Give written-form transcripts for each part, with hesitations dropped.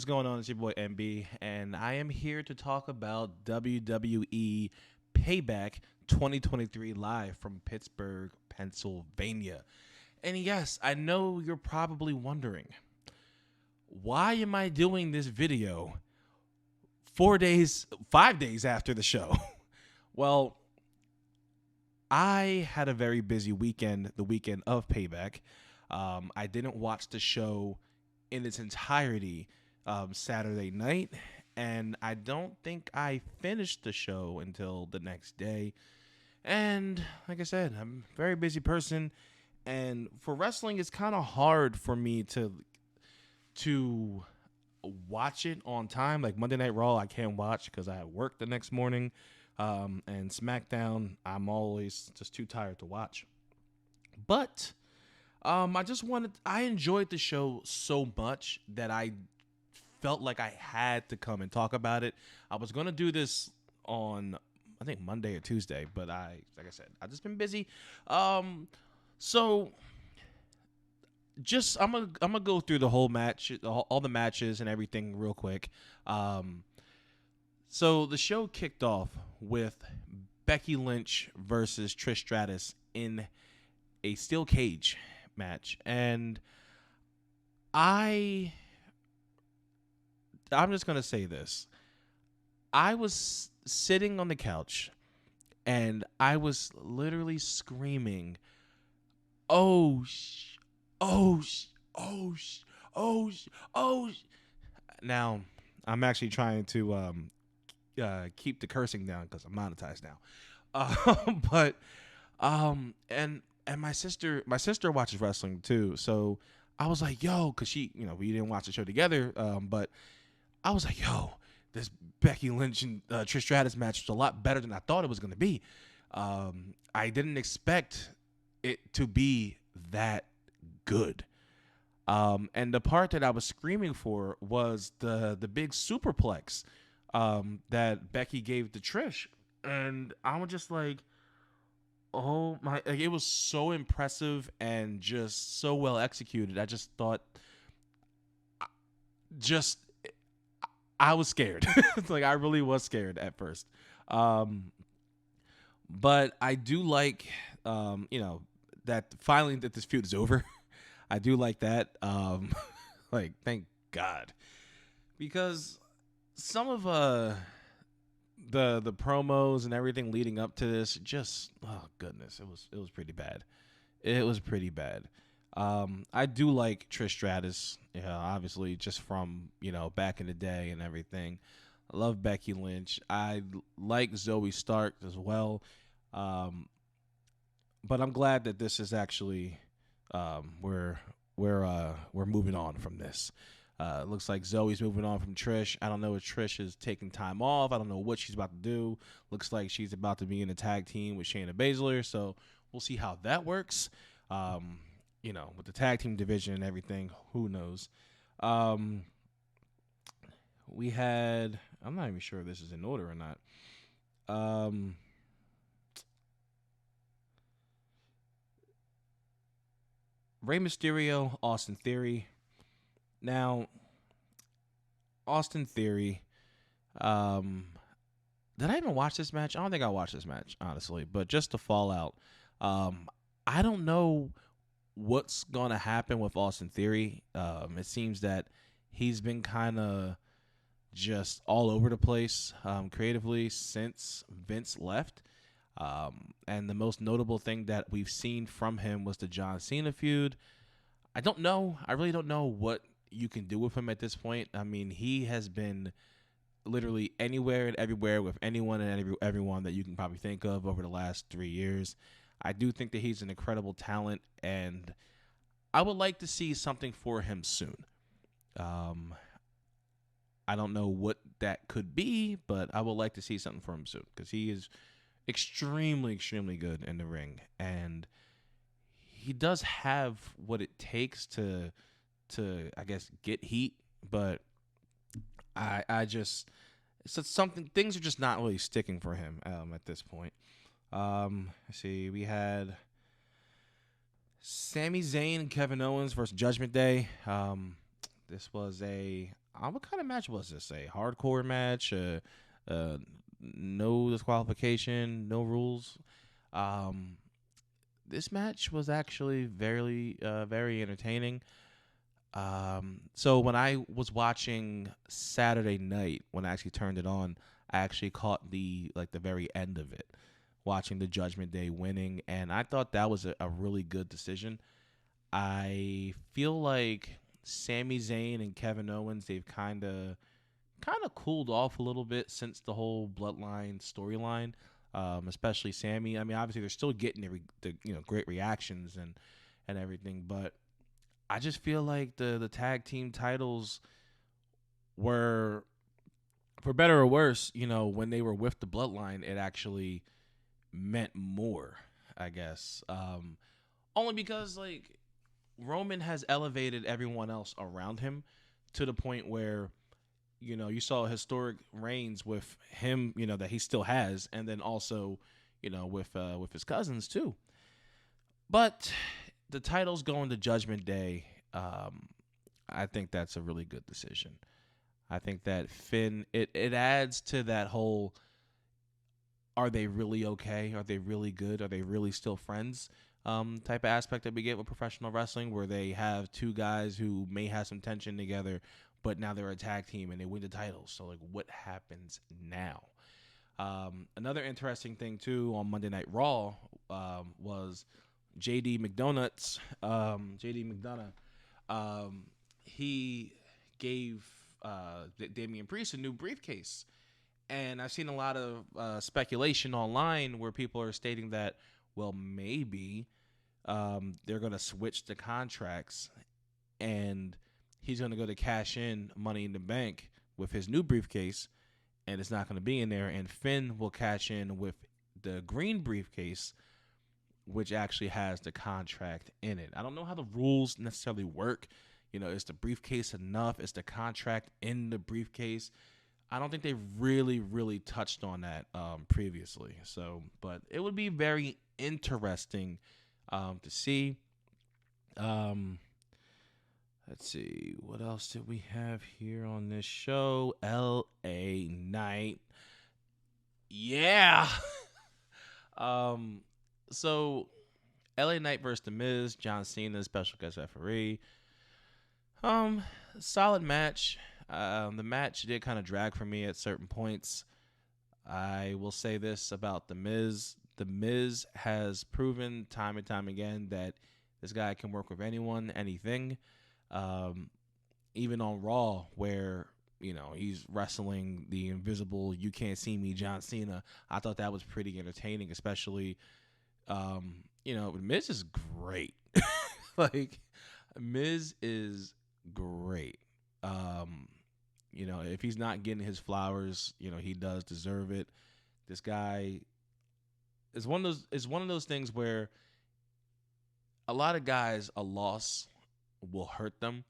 What's going on? It's your boy MB, and I am here to talk about WWE Payback 2023 live from Pittsburgh, Pennsylvania. And yes, I know you're probably wondering, why am I doing this video 4 days, 5 days after the show? Well, I had a very busy weekend, the weekend of Payback. I didn't watch the show in its entirety Saturday night, and I don't think I finished the show until the next day. And like I said, I'm a very busy person, and for wrestling, it's kind of hard for me to watch it on time. Like Monday Night Raw, I can't watch because I have work the next morning. And SmackDown, I'm always just too tired to watch. But I enjoyed the show so much that I felt like I had to come and talk about it. I was going to do this on, I think, Monday or Tuesday, but like I said, I've just been busy. So just, I'm gonna go through the whole match, all the matches and everything real quick. So the show kicked off with Becky Lynch versus Trish Stratus in a steel cage match, and I'm just gonna say this. I was sitting on the couch and I was literally screaming, "Oh, oh, oh, oh, oh!" Now, I'm actually trying to keep the cursing down because I'm monetized now. But and my sister watches wrestling too, so I was like, "Yo," because we didn't watch the show together, but I was like, "Yo, this Becky Lynch and Trish Stratus match was a lot better than I thought it was going to be." I didn't expect it to be that good. And the part that I was screaming for was the big superplex that Becky gave to Trish, and I was just like, "Oh my!" Like, it was so impressive and just so well executed. I just thought, just I was scared. Like, I really was scared at first. But I do like, that finally that this feud is over. I do like that. Like, thank God, because some of the promos and everything leading up to this, just, oh goodness, it was pretty bad. It was pretty bad. I do like Trish Stratus, obviously, just from back in the day and everything. I love Becky Lynch. I like Zoe Stark as well. Um, but I'm glad that this is actually we're moving on from this. It looks like Zoe's moving on from Trish. I don't know if Trish is taking time off. I don't know what she's about to do. Looks like she's about to be in a tag team with Shayna Baszler, so we'll see how that works. With the tag team division and everything, who knows? We had, I'm not even sure if this is in order or not. Rey Mysterio, Austin Theory. Now, Austin Theory, did I even watch this match? I don't think I watched this match, honestly, but just to fall out. I don't know what's going to happen with Austin Theory. It seems that he's been kind of just all over the place creatively since Vince left. And the most notable thing that we've seen from him was the John Cena feud. I don't know. I really don't know what you can do with him at this point. I mean, he has been literally anywhere and everywhere with anyone and everyone that you can probably think of over the last 3 years. I do think that he's an incredible talent, and I would like to see something for him soon. I don't know what that could be, but I would like to see something for him soon because he is extremely, extremely good in the ring, and he does have what it takes to I guess get heat, but I just, it's just something, things are just not really sticking for him at this point. Let's see, we had Sami Zayn and Kevin Owens versus Judgment Day. This was what kind of match was this? A hardcore match? No disqualification, no rules. This match was actually very entertaining. So when I was watching Saturday night, when I actually turned it on, I actually caught the very end of it, watching the Judgment Day winning, and I thought that was a really good decision. I feel like Sami Zayn and Kevin Owens, they've kind of cooled off a little bit since the whole Bloodline storyline. Especially Sami. I mean, obviously they're still getting the great reactions and everything, but I just feel like the tag team titles were, for better or worse, when they were with the Bloodline, it actually meant more, I guess. Only because Roman has elevated everyone else around him to the point where you saw historic reigns with him, that he still has, and then also, with his cousins too. But the titles going to Judgment Day, I think that's a really good decision. I think that Finn, it adds to that whole, are they really okay? Are they really good? Are they really still friends? Type of aspect that we get with professional wrestling, where they have two guys who may have some tension together, but now they're a tag team and they win the titles. So, what happens now? Another interesting thing, too, on Monday Night Raw was JD McDonuts. JD McDonough, he gave Damian Priest a new briefcase. And I've seen a lot of speculation online where people are stating that, well, maybe they're going to switch the contracts and he's going to go to cash in Money in the Bank with his new briefcase, and it's not going to be in there. And Finn will cash in with the green briefcase, which actually has the contract in it. I don't know how the rules necessarily work. Is the briefcase enough? Is the contract in the briefcase? I don't think they really touched on that previously. So, but it would be very interesting to see. Let's see, what else did we have here on this show? LA Knight. Yeah. So LA Knight versus The Miz, John Cena, special guest referee. Solid match. The match did kind of drag for me at certain points. I will say this about The Miz. The Miz has proven time and time again that this guy can work with anyone, anything. Even on Raw, where he's wrestling the invisible "You Can't See Me" John Cena, I thought that was pretty entertaining. Especially, Miz is great. Miz is great. If he's not getting his flowers, he does deserve it. This guy is one of those things where a lot of guys, a loss will hurt them,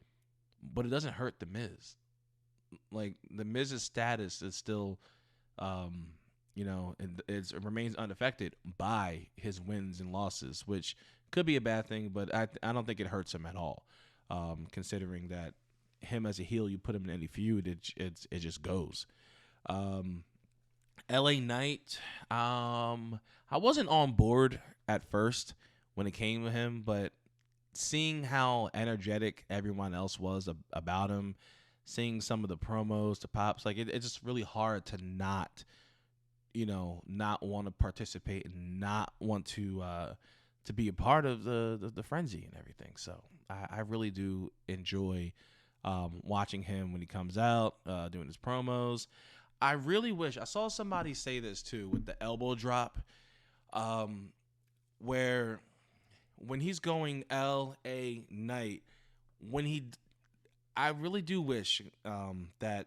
but it doesn't hurt The Miz. The Miz's status is still, it remains unaffected by his wins and losses, which could be a bad thing, but I don't think it hurts him at all, considering that him as a heel, you put him in any feud, it just goes. LA Knight, I wasn't on board at first when it came to him, but seeing how energetic everyone else was about him, seeing some of the promos, the pops, it's just really hard to not want to participate and not want to be a part of the frenzy and everything. So I really do enjoy watching him when he comes out, doing his promos. I really wish, I saw somebody say this too with the elbow drop, where when he's going LA Knight, I really do wish that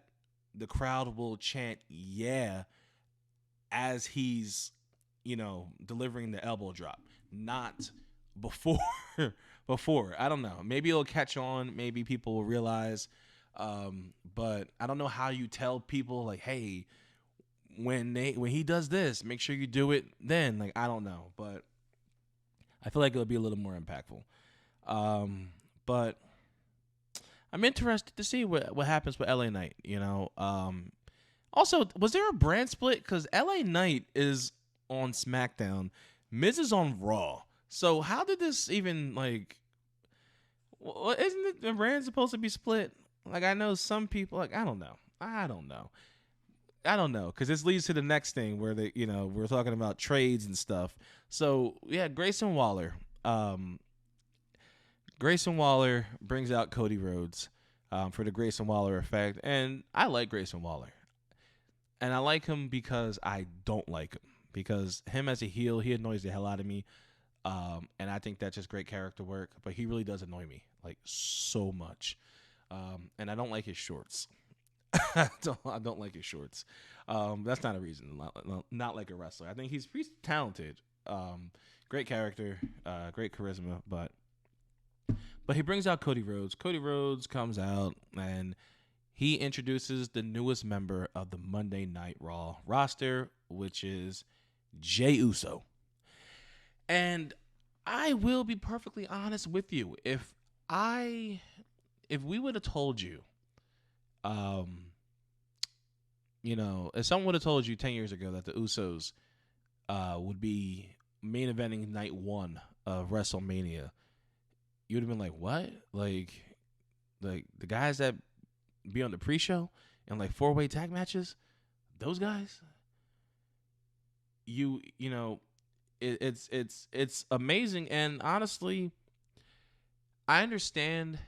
the crowd will chant "yeah" as he's, delivering the elbow drop, not before. Before. I don't know. Maybe it'll catch on. Maybe people will realize. But I don't know how you tell people hey, when he does this, make sure you do it then. I don't know, but I feel like it'll be a little more impactful. But I'm interested to see what happens with LA Knight. Also, was there a brand split? Because LA Knight is on SmackDown, Miz is on Raw. So how did this even isn't it the brand supposed to be split? Like I know some people I don't know. Because this leads to the next thing where we're talking about trades and stuff. So yeah, Grayson Waller. Grayson Waller brings out Cody Rhodes for the Grayson Waller effect, and I like Grayson Waller, and I like him because I don't like him because him as a heel, he annoys the hell out of me, and I think that's just great character work. But he really does annoy me so much, and I don't like his shorts. I don't like his shorts. That's not a reason. Not like a wrestler. I think he's pretty talented. Great character, great charisma, but he brings out Cody Rhodes. Cody Rhodes comes out and he introduces the newest member of the Monday Night Raw roster, which is Jey Uso. And I will be perfectly honest with you. If we would have told you, if someone would have told you 10 years ago that the Usos would be main eventing night 1 of WrestleMania, you would have been like, what? Like the guys that be on the pre-show and 4-way tag matches, those guys? It's amazing. And honestly, I understand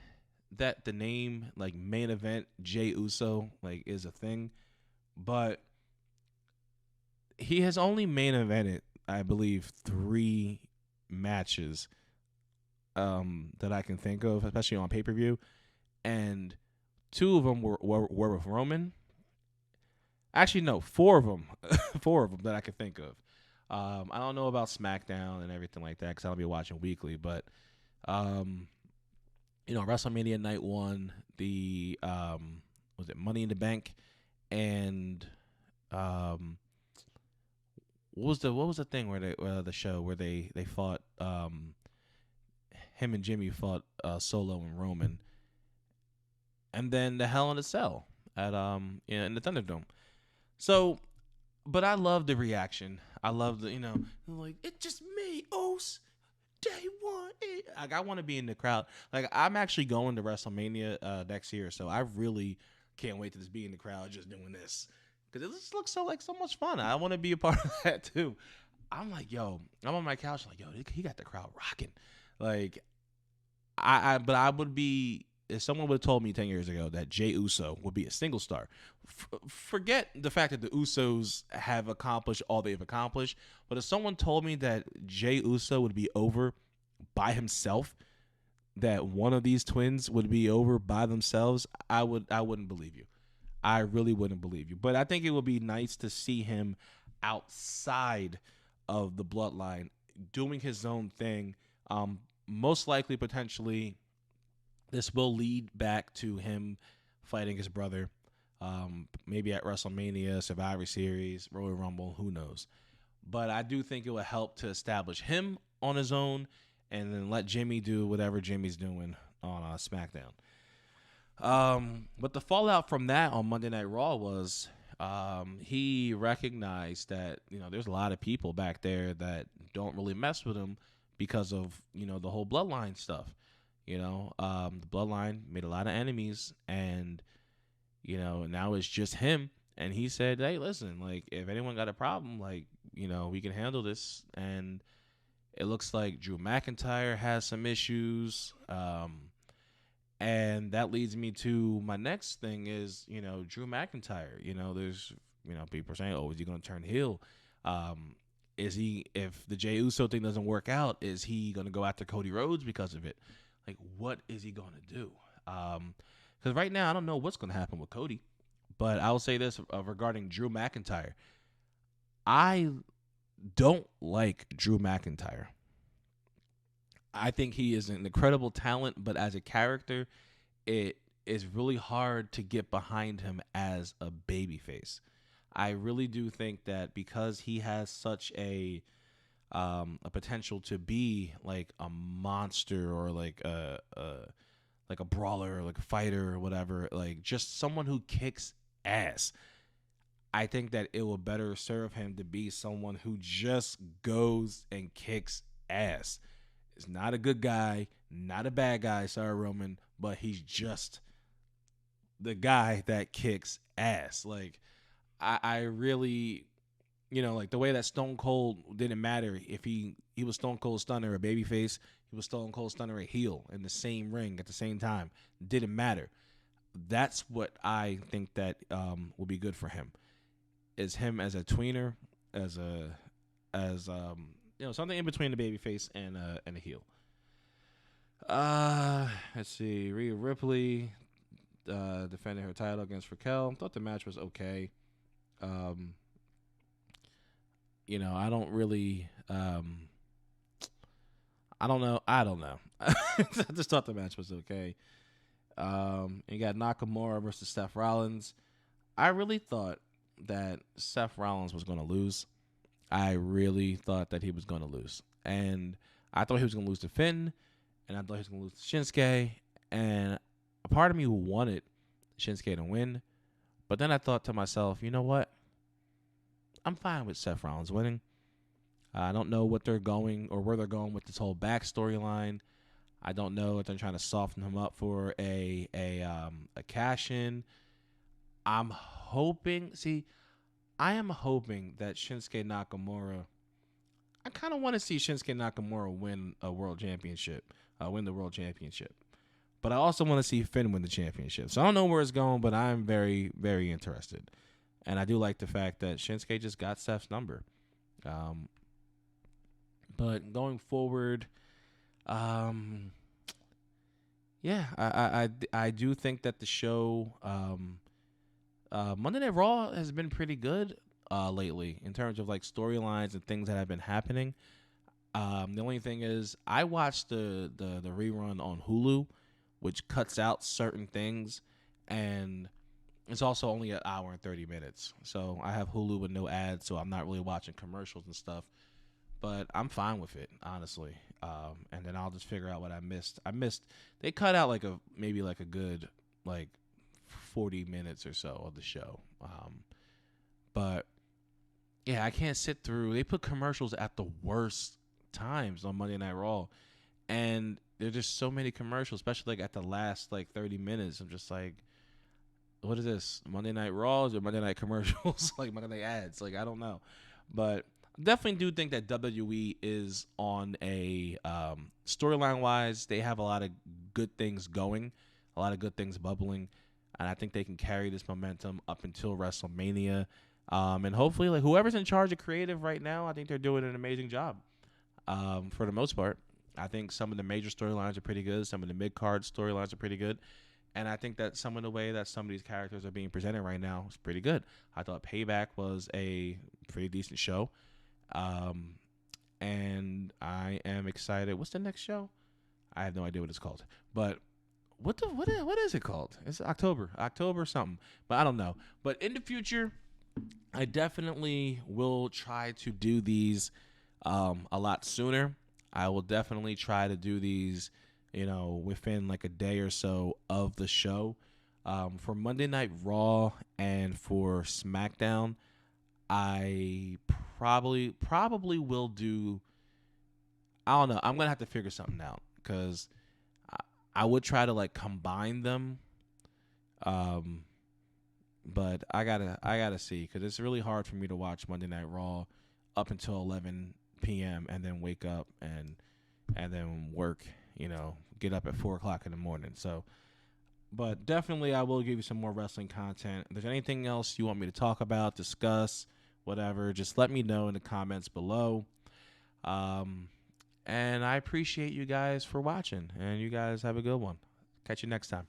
that the name main event Jey Uso is a thing, but he has only main evented, I believe, 3 matches that I can think of, especially on pay-per-view, and 2 of them were with Roman. Actually, no, 4 of them, 4 of them that I can think of. I don't know about SmackDown and everything like that because I don't be watching weekly, but WrestleMania Night 1, the was it Money in the Bank, and what was the thing where the show where they fought him and Jimmy fought Solo and Roman, and then the Hell in a Cell at in the Thunderdome. So, but I love the reaction. I love the it's just me, Os. Day one. I want to be in the crowd. I'm actually going to WrestleMania next year, so I really can't wait to just be in the crowd just doing this because it just looks so much fun. I want to be a part of that too. I'm on my couch he got the crowd rocking. But I would be, if someone would have told me 10 years ago that Jey Uso would be a single star, forget the fact that the Usos have accomplished all they've accomplished, but if someone told me that Jey Uso would be over by himself, that one of these twins would be over by themselves, I wouldn't believe you. I really wouldn't believe you. But I think it would be nice to see him outside of the bloodline doing his own thing. Most likely, potentially, this will lead back to him fighting his brother, maybe at WrestleMania, Survivor Series, Royal Rumble, who knows. But I do think it will help to establish him on his own and then let Jimmy do whatever Jimmy's doing on SmackDown. But the fallout from that on Monday Night Raw was he recognized that, there's a lot of people back there that don't really mess with him because of, the whole bloodline stuff. The bloodline made a lot of enemies, and, now it's just him. And he said, hey, listen, if anyone got a problem, we can handle this. And it looks like Drew McIntyre has some issues. And that leads me to my next thing is, Drew McIntyre. There's, people saying, oh, is he going to turn heel? Is he, if the Jey Uso thing doesn't work out, is he going to go after Cody Rhodes because of it? What is he going to do? Because right now, I don't know what's going to happen with Cody. But I'll say this regarding Drew McIntyre. I don't like Drew McIntyre. I think he is an incredible talent, but as a character, it is really hard to get behind him as a babyface. I really do think that because he has such a potential to be a monster or like a brawler, like a fighter or whatever, like just someone who kicks ass. I think that it will better serve him to be someone who just goes and kicks ass. Is not a good guy, not a bad guy, sorry Roman, but he's just the guy that kicks ass. Like I really, like the way that Stone Cold didn't matter if he was Stone Cold Stunner a babyface, he was Stone Cold Stunner a heel in the same ring at the same time. Didn't matter. That's what I think that will be good for him. Is him as a tweener, as something in between the babyface and a heel. Let's see. Rhea Ripley defending her title against Raquel. Thought the match was okay. I don't really. I don't know. I just thought the match was okay. You got Nakamura versus Seth Rollins. I really thought that Seth Rollins was going to lose. I really thought that he was going to lose. And I thought he was going to lose to Finn. And I thought he was going to lose to Shinsuke. And a part of me wanted Shinsuke to win. But then I thought to myself, you know what? I'm fine with Seth Rollins winning. I don't know what they're going or where they're going with this whole backstory line. I don't know if they're trying to soften him up for a cash-in. I am hoping that Shinsuke Nakamura, I kind of want to see Shinsuke Nakamura win the world championship. But I also want to see Finn win the championship. So I don't know where it's going, but I'm very, very interested. And I do like the fact that Shinsuke just got Seth's number. But going forward, I do think that the show, Monday Night Raw has been pretty good lately in terms of like storylines and things that have been happening. The only thing is, I watched the rerun on Hulu, which cuts out certain things, and it's also only an hour and 30 minutes. So I have Hulu with no ads, so I'm not really watching commercials and stuff. But I'm fine with it, honestly. And then I'll just figure out what I missed. They cut out maybe a good 40 minutes or so of the show. But yeah, I can't sit through. They put commercials at the worst times on Monday Night Raw, and there's just so many commercials, especially at the last 30 minutes. I'm just like, what is this? Monday Night Raws or Monday Night commercials? Monday Night ads? I don't know. But definitely do think that WWE is on a storyline wise. They have a lot of good things going, a lot of good things bubbling, and I think they can carry this momentum up until WrestleMania. And hopefully, whoever's in charge of creative right now, I think they're doing an amazing job. For the most part, I think some of the major storylines are pretty good. Some of the mid card storylines are pretty good. And I think that some of the way that some of these characters are being presented right now is pretty good. I thought Payback was a pretty decent show. And I am excited. What's the next show? I have no idea what it's called. But what is it called? It's October something. But I don't know. But in the future, I definitely will try to do these a lot sooner. I will definitely try to do these, within a day or so of the show. For Monday Night Raw and for SmackDown, I probably will do. I don't know. I'm gonna have to figure something out because I would try to combine them. But I gotta see because it's really hard for me to watch Monday Night Raw up until 11 p.m. and then wake up and then work. Get up at 4:00 in the morning. So. But definitely, I will give you some more wrestling content. If there's anything else you want me to talk about, discuss, whatever, just let me know in the comments below. And I appreciate you guys for watching. And you guys have a good one. Catch you next time.